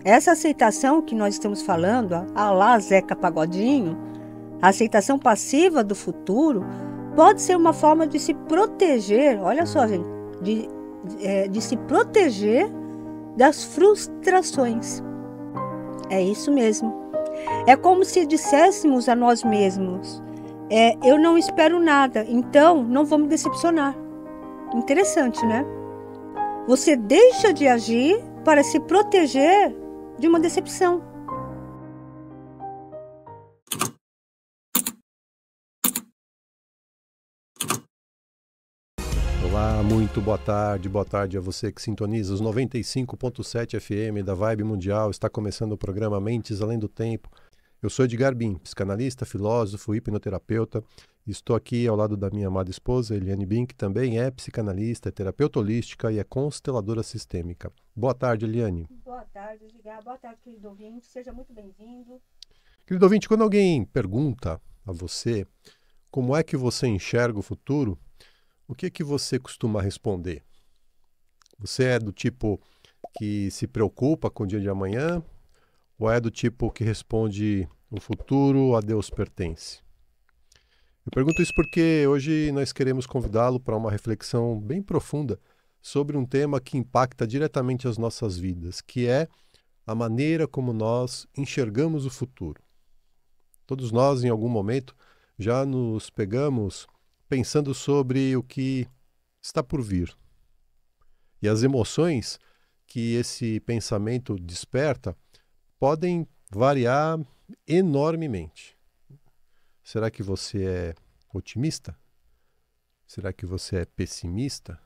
Essa aceitação que nós estamos falando, a lá Zeca Pagodinho, a aceitação passiva do futuro, pode ser uma forma de se proteger, olha só, gente, de se proteger das frustrações. É isso mesmo. É como se disséssemos a nós mesmos, eu não espero nada, então não vou me decepcionar. Interessante, né? Você deixa de agir para se proteger de uma decepção. Olá, muito boa tarde a você que sintoniza os 95.7 FM da Vibe Mundial. Está começando o programa Mentes Além do Tempo. Eu sou Edgar Bim, psicanalista, filósofo, hipnoterapeuta. Estou aqui ao lado da minha amada esposa, Eliane Bim, que também é psicanalista, é terapeuta holística e é consteladora sistêmica. Boa tarde, Eliane. Boa tarde, Edgar. Boa tarde, querido ouvinte. Seja muito bem-vindo. Querido ouvinte, quando alguém pergunta a você como é que você enxerga o futuro, o que você costuma responder? Você é do tipo que se preocupa com o dia de amanhã ou é do tipo que responde o futuro a Deus pertence? Eu pergunto isso porque hoje nós queremos convidá-lo para uma reflexão bem profunda sobre um tema que impacta diretamente as nossas vidas, que é a maneira como nós enxergamos o futuro. Todos nós, em algum momento, já nos pegamos pensando sobre o que está por vir. E as emoções que esse pensamento desperta podem variar enormemente. Será que você é otimista? Será que você é pessimista?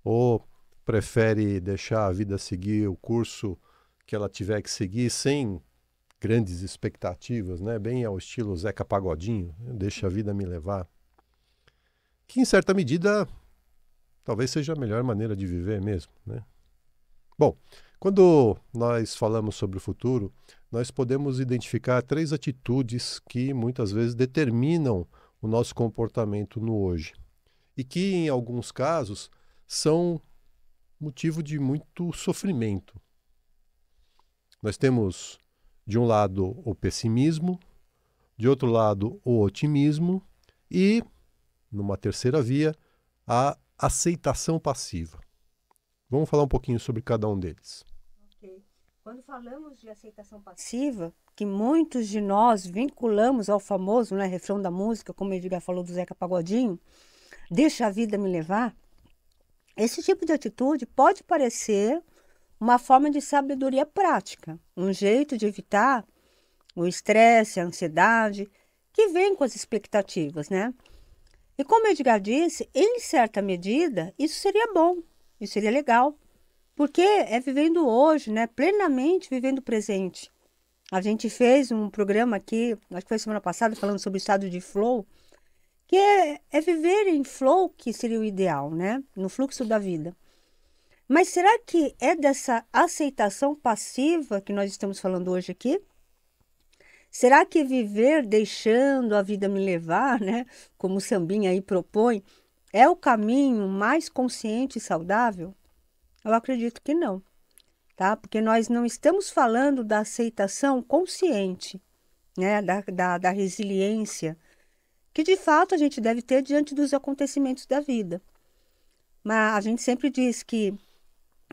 Ou prefere deixar a vida seguir o curso que ela tiver que seguir sem grandes expectativas, né? Bem ao estilo Zeca Pagodinho, deixa a vida me levar? Que em certa medida talvez seja a melhor maneira de viver mesmo, né? Bom, quando nós falamos sobre o futuro, nós podemos identificar 3 atitudes que muitas vezes determinam o nosso comportamento no hoje e que, em alguns casos, são motivo de muito sofrimento. Nós temos, de um lado, o pessimismo, de outro lado, o otimismo e, numa terceira via, a aceitação passiva. Vamos falar um pouquinho sobre cada um deles. Okay. Quando falamos de aceitação passiva, que muitos de nós vinculamos ao famoso, né, refrão da música, como o Edgar falou do Zeca Pagodinho, deixa a vida me levar, esse tipo de atitude pode parecer uma forma de sabedoria prática, um jeito de evitar o estresse, a ansiedade, que vem com as expectativas, né? E como o Edgar disse, em certa medida, isso seria bom, isso seria legal, porque é vivendo hoje, né? Plenamente vivendo o presente. A gente fez um programa aqui, acho que foi semana passada, falando sobre o estado de flow, que é viver em flow que seria o ideal, né? No fluxo da vida. Mas será que é dessa aceitação passiva que nós estamos falando hoje aqui? Será que viver deixando a vida me levar, né, como o sambinha aí propõe, é o caminho mais consciente e saudável? Eu acredito que não, tá? Porque nós não estamos falando da aceitação consciente, né, da resiliência, que de fato a gente deve ter diante dos acontecimentos da vida. Mas a gente sempre diz que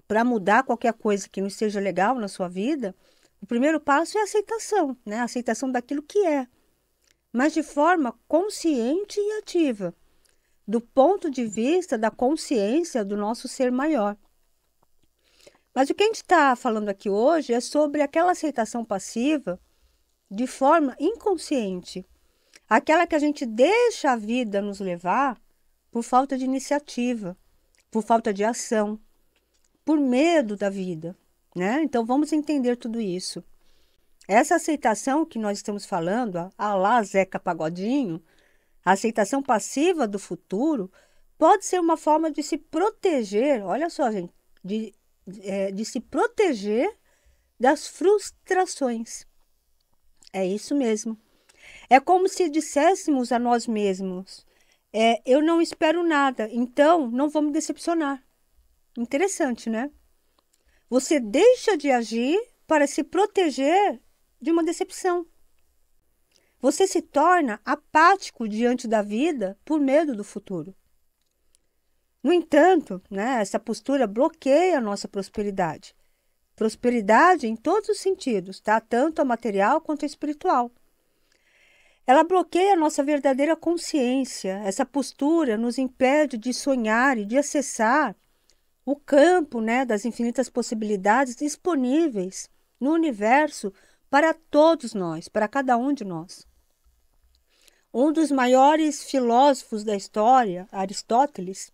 para mudar qualquer coisa que não esteja legal na sua vida, o primeiro passo é a aceitação, né? A aceitação daquilo que é, mas de forma consciente e ativa, do ponto de vista da consciência do nosso ser maior. Mas o que a gente está falando aqui hoje é sobre aquela aceitação passiva de forma inconsciente, aquela que a gente deixa a vida nos levar por falta de iniciativa, por falta de ação, por medo da vida, né? Então vamos entender tudo isso. Essa aceitação que nós estamos falando, a lá Zeca Pagodinho, a aceitação passiva do futuro, pode ser uma forma de se proteger, olha só, gente, de se proteger das frustrações. É isso mesmo. É como se disséssemos a nós mesmos, eu não espero nada, então não vou me decepcionar. Interessante, né? você deixa de agir para se proteger de uma decepção. Você se torna apático diante da vida por medo do futuro. No entanto, essa postura bloqueia a nossa prosperidade. Prosperidade em todos os sentidos, tá? Tanto a material quanto a espiritual. Ela bloqueia a nossa verdadeira consciência. Essa postura nos impede de sonhar e de acessar o campo, das infinitas possibilidades disponíveis no universo para todos nós, para cada um de nós. Um dos maiores filósofos da história, Aristóteles,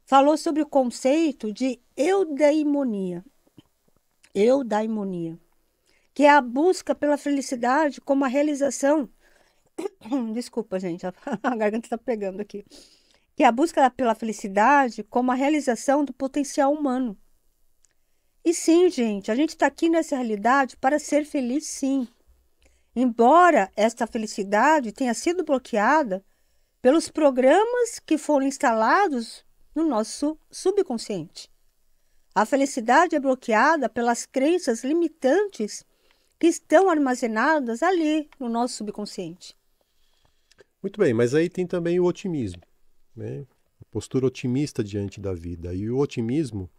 falou sobre o conceito de eudaimonia. Eudaimonia, que é a busca pela felicidade como a realização. Desculpa, gente, a garganta está pegando aqui. Que é a busca pela felicidade como a realização do potencial humano. E sim, gente, a gente está aqui nessa realidade para ser feliz, sim. Embora esta felicidade tenha sido bloqueada pelos programas que foram instalados no nosso subconsciente. A felicidade é bloqueada pelas crenças limitantes que estão armazenadas ali no nosso subconsciente. Muito bem, mas aí tem também o otimismo, né? A postura otimista diante da vida. E o otimismo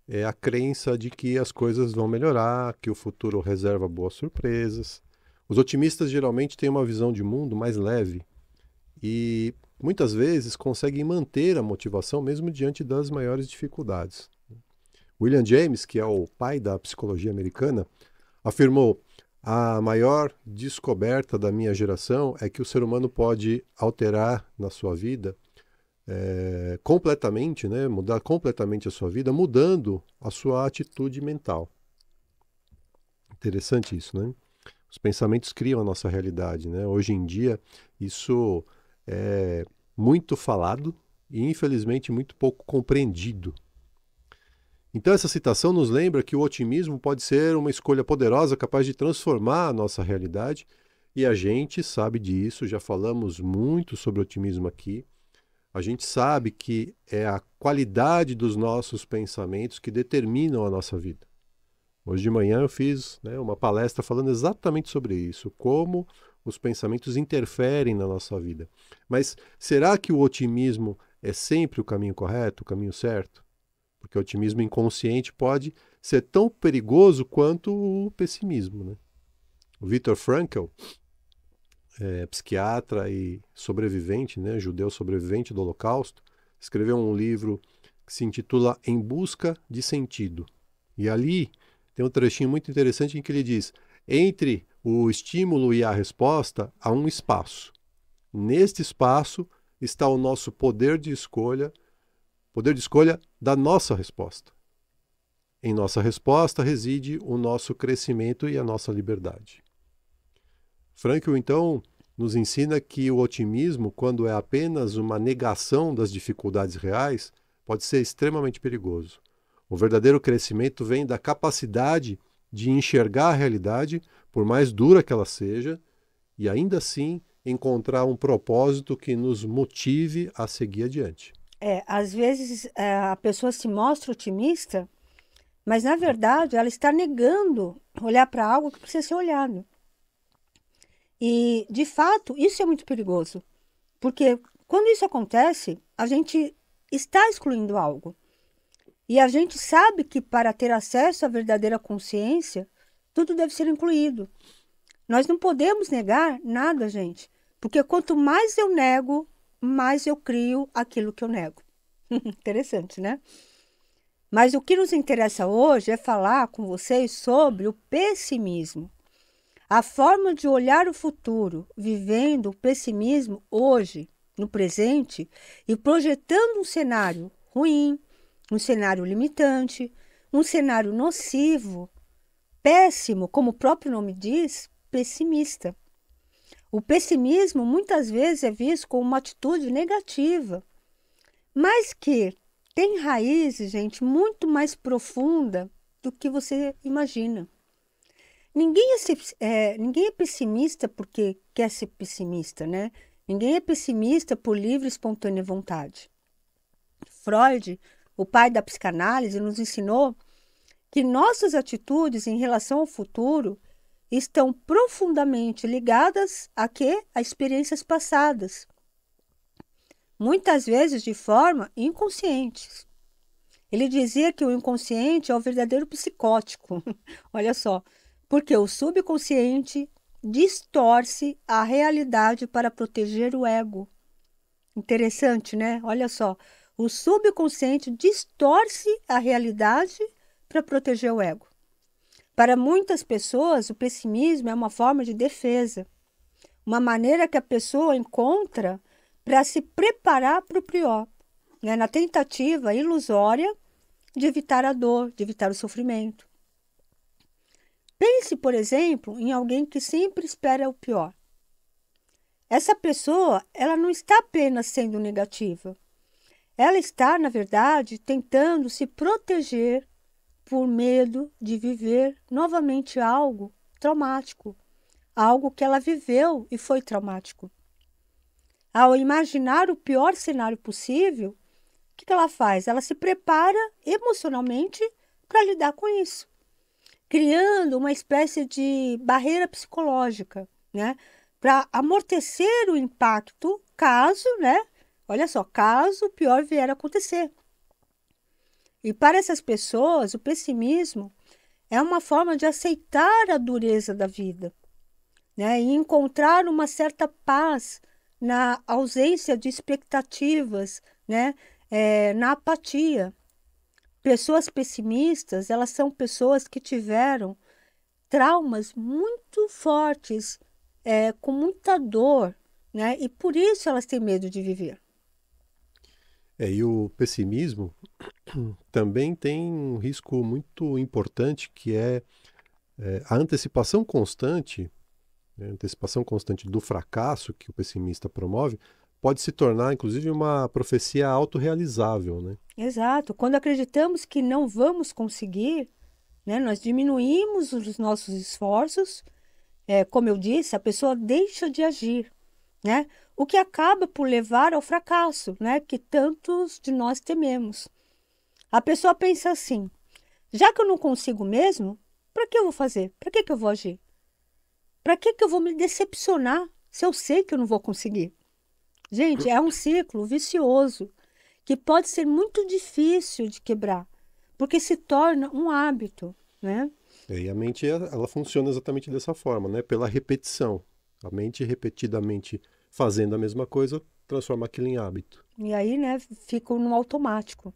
é a crença de que as coisas vão melhorar, que o futuro reserva boas surpresas. Os otimistas geralmente têm uma visão de mundo mais leve e muitas vezes conseguem manter a motivação mesmo diante das maiores dificuldades. William James, que é o pai da psicologia americana, afirmou: a maior descoberta da minha geração é que o ser humano pode alterar na sua vida completamente, mudar completamente a sua vida, mudando a sua atitude mental. Interessante isso, né? Os pensamentos criam a nossa realidade, né? Hoje em dia, isso é muito falado e, infelizmente, muito pouco compreendido. Então, essa citação nos lembra que o otimismo pode ser uma escolha poderosa capaz de transformar a nossa realidade, e a gente sabe disso, já falamos muito sobre otimismo aqui. A gente sabe que é a qualidade dos nossos pensamentos que determinam a nossa vida. Hoje de manhã eu fiz uma palestra falando exatamente sobre isso, como os pensamentos interferem na nossa vida. Mas será que o otimismo é sempre o caminho correto, o caminho certo? Porque o otimismo inconsciente pode ser tão perigoso quanto o pessimismo, né? O Viktor Frankl, psiquiatra e sobrevivente, judeu sobrevivente do Holocausto, escreveu um livro que se intitula Em Busca de Sentido. E ali tem um trechinho muito interessante em que ele diz: entre o estímulo e a resposta há um espaço. Neste espaço está o nosso poder de escolha da nossa resposta. Em nossa resposta reside o nosso crescimento e a nossa liberdade. Frankl, então, nos ensina que o otimismo, quando é apenas uma negação das dificuldades reais, pode ser extremamente perigoso. O verdadeiro crescimento vem da capacidade de enxergar a realidade, por mais dura que ela seja, e ainda assim encontrar um propósito que nos motive a seguir adiante. Às vezes a pessoa se mostra otimista, mas na verdade ela está negando olhar para algo que precisa ser olhado. E, de fato, isso é muito perigoso, porque quando isso acontece, a gente está excluindo algo. E a gente sabe que para ter acesso à verdadeira consciência, tudo deve ser incluído. Nós não podemos negar nada, gente, porque quanto mais eu nego, mais eu crio aquilo que eu nego. Interessante, né? Mas o que nos interessa hoje é falar com vocês sobre o pessimismo. A forma de olhar o futuro, vivendo o pessimismo hoje, no presente, e projetando um cenário ruim, um cenário limitante, um cenário nocivo, péssimo, como o próprio nome diz, pessimista. O pessimismo muitas vezes é visto como uma atitude negativa, mas que tem raízes, gente, muito mais profunda do que você imagina. Ninguém é pessimista porque quer ser pessimista, né? Ninguém é pessimista por livre e espontânea vontade. Freud, o pai da psicanálise, nos ensinou que nossas atitudes em relação ao futuro estão profundamente ligadas a quê? A experiências passadas, muitas vezes de forma inconsciente. Ele dizia que o inconsciente é o verdadeiro psicótico. Olha só, porque o subconsciente distorce a realidade para proteger o ego. Interessante, né? Olha só, o subconsciente distorce a realidade para proteger o ego. Para muitas pessoas, o pessimismo é uma forma de defesa, uma maneira que a pessoa encontra para se preparar para o pior, né? Na tentativa ilusória de evitar a dor, de evitar o sofrimento. Pense, por exemplo, em alguém que sempre espera o pior. Essa pessoa, ela não está apenas sendo negativa. Ela está, na verdade, tentando se proteger por medo de viver novamente algo traumático, algo que ela viveu e foi traumático. Ao imaginar o pior cenário possível, o que ela faz? Ela se prepara emocionalmente para lidar com isso, criando uma espécie de barreira psicológica, né? Para amortecer o impacto caso, né? Olha só, caso o pior vier a acontecer. E para essas pessoas, o pessimismo é uma forma de aceitar a dureza da vida, né? E encontrar uma certa paz na ausência de expectativas, né? Na apatia. Pessoas pessimistas, elas são pessoas que tiveram traumas muito fortes, com muita dor, né? E por isso elas têm medo de viver. E o pessimismo também tem um risco muito importante, que é a antecipação constante, né? A antecipação constante do fracasso que o pessimista promove, pode se tornar, inclusive, uma profecia autorrealizável, né? Exato. Quando acreditamos que não vamos conseguir, né, nós diminuímos os nossos esforços. Como eu disse, a pessoa deixa de agir, né? O que acaba por levar ao fracasso, né, que tantos de nós tememos. A pessoa pensa assim: já que eu não consigo mesmo, para que eu vou fazer? Para que eu vou agir? Para que eu vou me decepcionar se eu sei que eu não vou conseguir? Gente, é um ciclo vicioso que pode ser muito difícil de quebrar, porque se torna um hábito, né? E a mente, ela funciona exatamente dessa forma, né? Pela repetição. A mente repetidamente fazendo a mesma coisa transforma aquilo em hábito. E aí, né, fica no automático.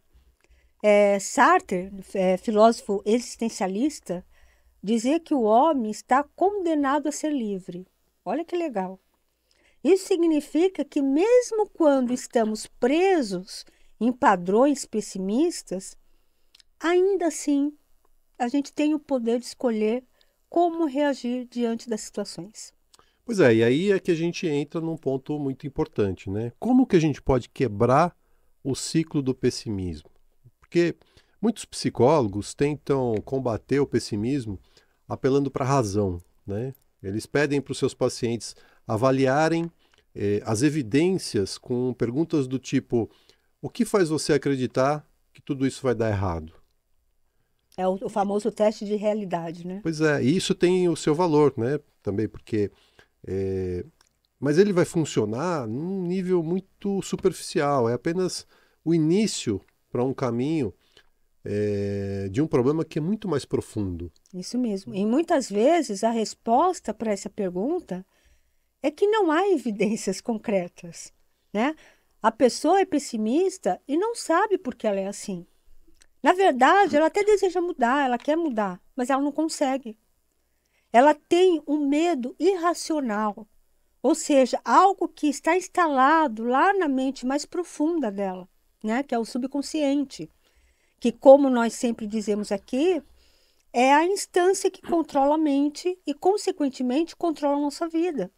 Sartre, filósofo existencialista, dizia que o homem está condenado a ser livre. Olha que legal. Isso significa que mesmo quando estamos presos em padrões pessimistas, ainda assim a gente tem o poder de escolher como reagir diante das situações. Pois é, e aí é que a gente entra num ponto muito importante, né? Como que a gente pode quebrar o ciclo do pessimismo? Porque muitos psicólogos tentam combater o pessimismo apelando para a razão, né? Eles pedem para os seus pacientes avaliarem as evidências com perguntas do tipo: o que faz você acreditar que tudo isso vai dar errado? É o famoso teste de realidade, né? Pois é, e isso tem o seu valor, né? Também porque... mas ele vai funcionar num nível muito superficial, é apenas o início para um caminho de um problema que é muito mais profundo. Isso mesmo. E muitas vezes a resposta para essa pergunta é que não há evidências concretas, né? A pessoa é pessimista e não sabe por que ela é assim. Na verdade, ela até deseja mudar, ela quer mudar, mas ela não consegue. Ela tem um medo irracional, ou seja, algo que está instalado lá na mente mais profunda dela, né? Que é o subconsciente, que, como nós sempre dizemos aqui, é a instância que controla a mente e, consequentemente, controla a nossa vida.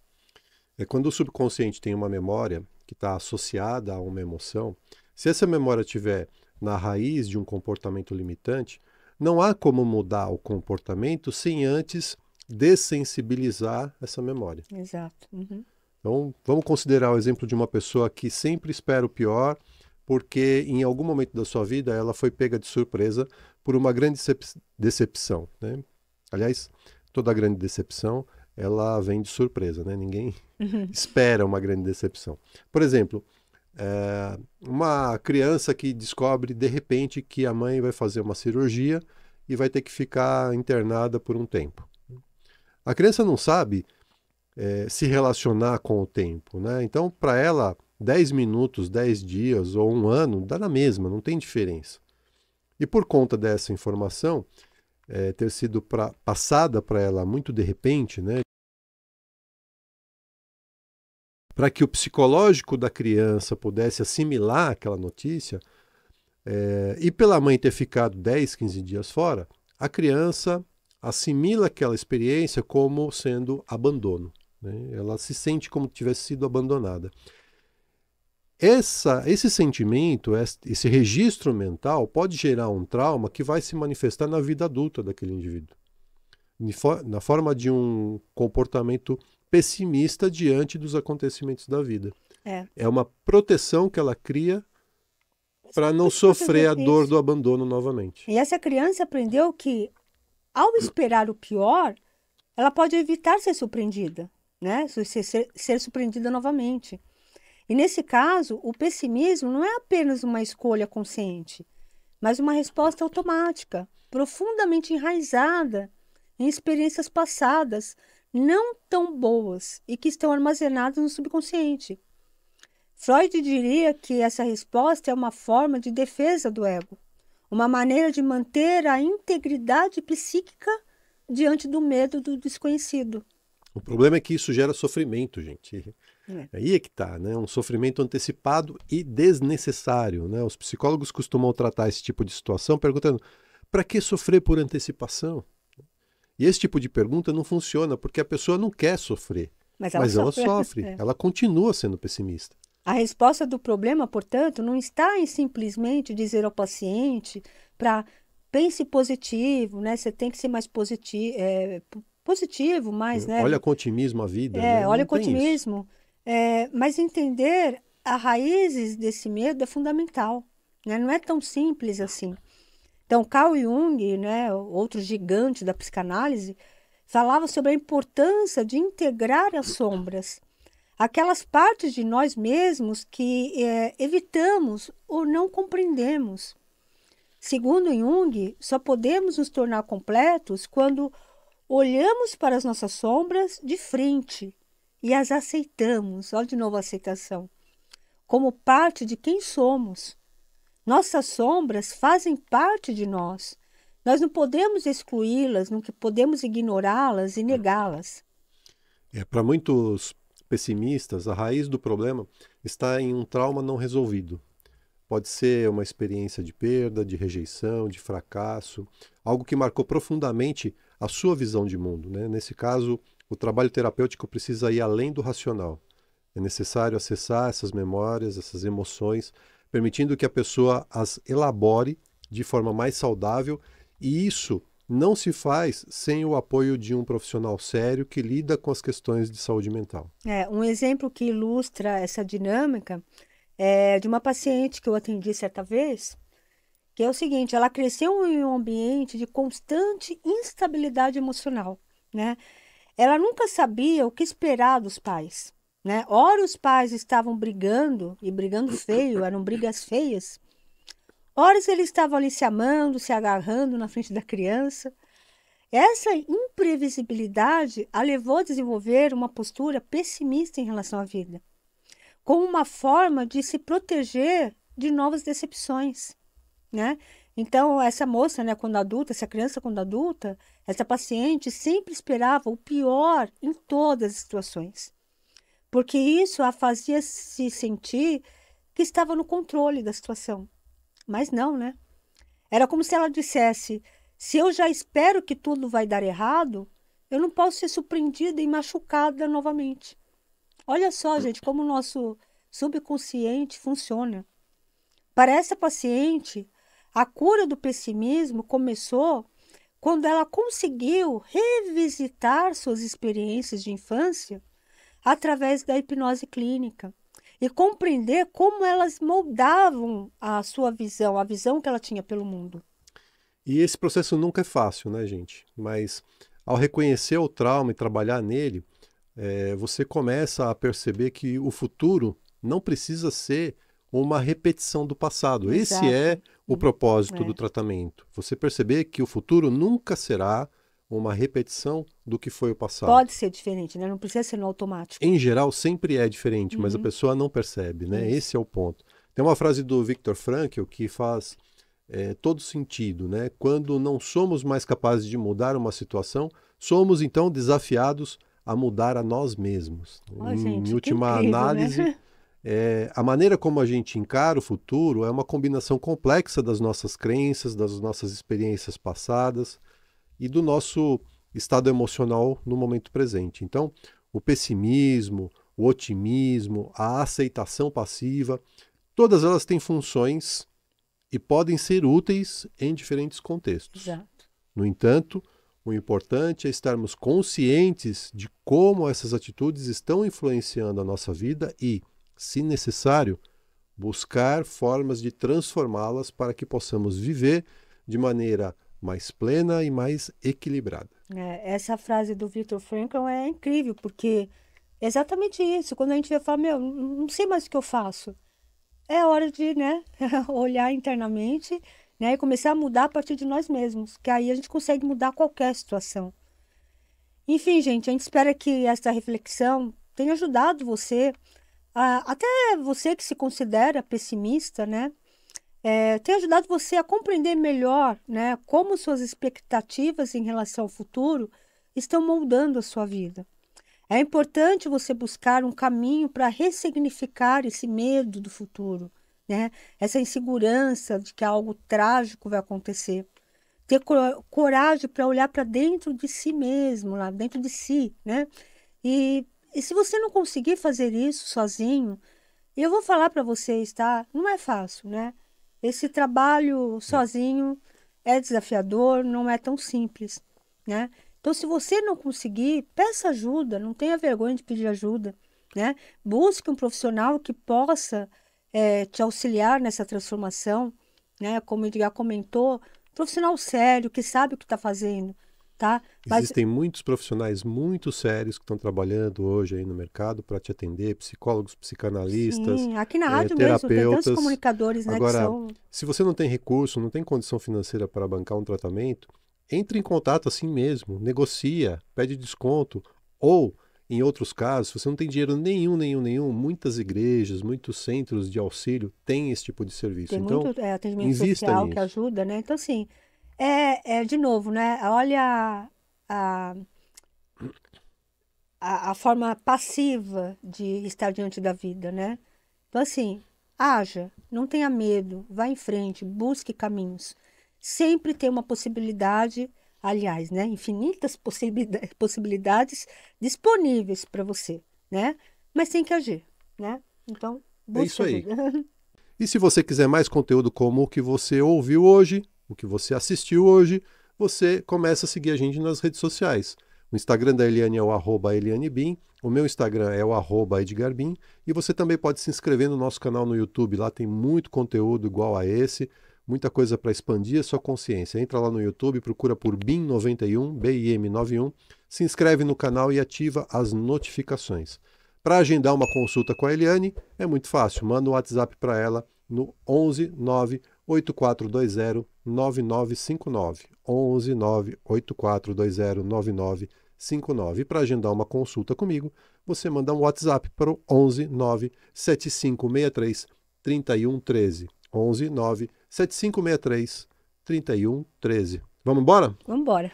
Quando o subconsciente tem uma memória que está associada a uma emoção, se essa memória estiver na raiz de um comportamento limitante, não há como mudar o comportamento sem antes dessensibilizar essa memória. Exato. Uhum. Então, vamos considerar o exemplo de uma pessoa que sempre espera o pior, porque em algum momento da sua vida ela foi pega de surpresa por uma grande decepção, né? Aliás, toda grande decepção, ela vem de surpresa, né? Ninguém espera uma grande decepção. Por exemplo, uma criança que descobre de repente que a mãe vai fazer uma cirurgia e vai ter que ficar internada por um tempo. A criança não sabe se relacionar com o tempo, né? Então, para ela, 10 minutos, 10 dias ou um ano dá na mesma, não tem diferença. E por conta dessa informação ter sido passada para ela muito de repente, né? Para que o psicológico da criança pudesse assimilar aquela notícia, e pela mãe ter ficado 10, 15 dias fora, a criança assimila aquela experiência como sendo abandono, né? Ela se sente como se tivesse sido abandonada. Esse sentimento, esse registro mental pode gerar um trauma que vai se manifestar na vida adulta daquele indivíduo, na forma de um comportamento pessimista diante dos acontecimentos da vida. É uma proteção que ela cria para não sofrer a dor do abandono novamente. E essa criança aprendeu que, ao esperar o pior, ela pode evitar ser surpreendida, né? Ser surpreendida novamente. E nesse caso, o pessimismo não é apenas uma escolha consciente, mas uma resposta automática, profundamente enraizada em experiências passadas não tão boas e que estão armazenadas no subconsciente. Freud diria que essa resposta é uma forma de defesa do ego, uma maneira de manter a integridade psíquica diante do medo do desconhecido. O problema é que isso gera sofrimento, gente. Aí é que tá, né? Um sofrimento antecipado e desnecessário, né? Os psicólogos costumam tratar esse tipo de situação perguntando: para que sofrer por antecipação? E esse tipo de pergunta não funciona porque a pessoa não quer sofrer, mas ela sofre. Ela continua sendo pessimista. A resposta do problema, portanto, não está em simplesmente dizer ao paciente para pense positivo, né? Você tem que ser mais positivo, mais, né? Olha com otimismo a vida. Né? Olha com otimismo. Mas entender as raízes desse medo é fundamental, né? Não é tão simples assim. Então, Carl Jung, né, outro gigante da psicanálise, falava sobre a importância de integrar as sombras, aquelas partes de nós mesmos que evitamos ou não compreendemos. Segundo Jung, só podemos nos tornar completos quando olhamos para as nossas sombras de frente e as aceitamos, olha de novo a aceitação, como parte de quem somos. Nossas sombras fazem parte de nós. Nós não podemos excluí-las, não podemos ignorá-las e negá-las. Para muitos pessimistas, a raiz do problema está em um trauma não resolvido. Pode ser uma experiência de perda, de rejeição, de fracasso, algo que marcou profundamente a sua visão de mundo, né? Nesse caso, o trabalho terapêutico precisa ir além do racional. É necessário acessar essas memórias, essas emoções, permitindo que a pessoa as elabore de forma mais saudável, e isso não se faz sem o apoio de um profissional sério que lida com as questões de saúde mental. Um exemplo que ilustra essa dinâmica é de uma paciente que eu atendi certa vez, que é o seguinte: ela cresceu em um ambiente de constante instabilidade emocional, né? Ela nunca sabia o que esperar dos pais, né? Ora os pais estavam brigando, e brigando feio, eram brigas feias. Ora eles estavam ali se amando, se agarrando na frente da criança. Essa imprevisibilidade a levou a desenvolver uma postura pessimista em relação à vida, como uma forma de se proteger de novas decepções, né? Então, essa moça, né, quando adulta, essa criança quando adulta, essa paciente sempre esperava o pior em todas as situações, porque isso a fazia se sentir que estava no controle da situação. Mas não, né? Era como se ela dissesse: se eu já espero que tudo vai dar errado, eu não posso ser surpreendida e machucada novamente. Olha só, gente, como o nosso subconsciente funciona. Para essa paciente, a cura do pessimismo começou quando ela conseguiu revisitar suas experiências de infância através da hipnose clínica e compreender como elas moldavam a sua visão, a visão que ela tinha pelo mundo. E esse processo nunca é fácil, né, gente? Mas ao reconhecer o trauma e trabalhar nele, você começa a perceber que o futuro não precisa ser uma repetição do passado. Exato. Esse é o propósito do tratamento. Você perceber que o futuro nunca será uma repetição do que foi o passado. Pode ser diferente, né? Não precisa ser no automático. Em geral, sempre é diferente, mas a pessoa não percebe, né? Esse é o ponto. Tem uma frase do Viktor Frankl que faz todo sentido, né? Quando não somos mais capazes de mudar uma situação, somos então desafiados a mudar a nós mesmos. Gente, em última incrível, análise, né? A maneira como a gente encara o futuro é uma combinação complexa das nossas crenças, das nossas experiências passadas e do nosso estado emocional no momento presente. Então, o pessimismo, o otimismo, a aceitação passiva, todas elas têm funções e podem ser úteis em diferentes contextos. Exato. No entanto, o importante é estarmos conscientes de como essas atitudes estão influenciando a nossa vida e, se necessário, buscar formas de transformá-las para que possamos viver de maneira mais plena e mais equilibrada. Essa frase do Viktor Frankl é incrível, porque é exatamente isso. Quando a gente vai falar, não sei mais o que eu faço. É hora de, né, olhar internamente, né, e começar a mudar a partir de nós mesmos, que aí a gente consegue mudar qualquer situação. Enfim, gente, a gente espera que essa reflexão tenha ajudado você, até você que se considera pessimista, né, tenha ajudado você a compreender melhor, né, como suas expectativas em relação ao futuro estão moldando a sua vida. É importante você buscar um caminho para ressignificar esse medo do futuro, né? Essa insegurança de que algo trágico vai acontecer. Ter coragem para olhar para dentro de si mesmo, lá dentro de si, né? E se você não conseguir fazer isso sozinho, eu vou falar para vocês, tá? Não é fácil, né? Esse trabalho sozinho é desafiador, não é tão simples, né? Então, se você não conseguir, peça ajuda, não tenha vergonha de pedir ajuda, né? Busque um profissional que possa te auxiliar nessa transformação, né? Como o Edgar comentou, profissional sério, que sabe o que está fazendo, tá? Existem muitos profissionais muito sérios que estão trabalhando hoje aí no mercado para te atender, psicólogos, psicanalistas, Sim, aqui na rádio terapeutas. mesmo, tem tantos comunicadores, né, Agora, que são... se você não tem recurso, não tem condição financeira para bancar um tratamento, entre em contato assim mesmo, negocia, pede desconto, ou, em outros casos, se você não tem dinheiro nenhum, muitas igrejas, muitos centros de auxílio têm esse tipo de serviço. Tem então, muito atendimento invista social nisso. que ajuda, né? Então, assim, de novo, né? Olha a forma passiva de estar diante da vida, né? Então, assim, haja, não tenha medo, vá em frente, busque caminhos. Sempre tem uma possibilidade, aliás, né? Infinitas possibilidades disponíveis para você, né? Mas tem que agir, né? Então, busque isso aí. ajuda. E se você quiser mais conteúdo como o que você ouviu hoje, o que você assistiu hoje, você começa a seguir a gente nas redes sociais. O Instagram da Eliane é o @ElianeBim, o meu Instagram é o @EdgarBim, e você também pode se inscrever no nosso canal no YouTube, lá tem muito conteúdo igual a esse, muita coisa para expandir a sua consciência. Entra lá no YouTube, procura por BIM91, BIM91, se inscreve no canal e ativa as notificações. Para agendar uma consulta com a Eliane, é muito fácil, manda um WhatsApp para ela no 11 9 8420 9959. 11 9 8420 9959. E para agendar uma consulta comigo, você manda um WhatsApp para o 11 9 7563 3113. 11 9 7563 3113. Vamos embora? Vamos embora.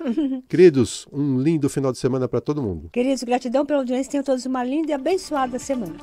Queridos, um lindo final de semana para todo mundo. Queridos, gratidão pela audiência. Tenham todos uma linda e abençoada semana.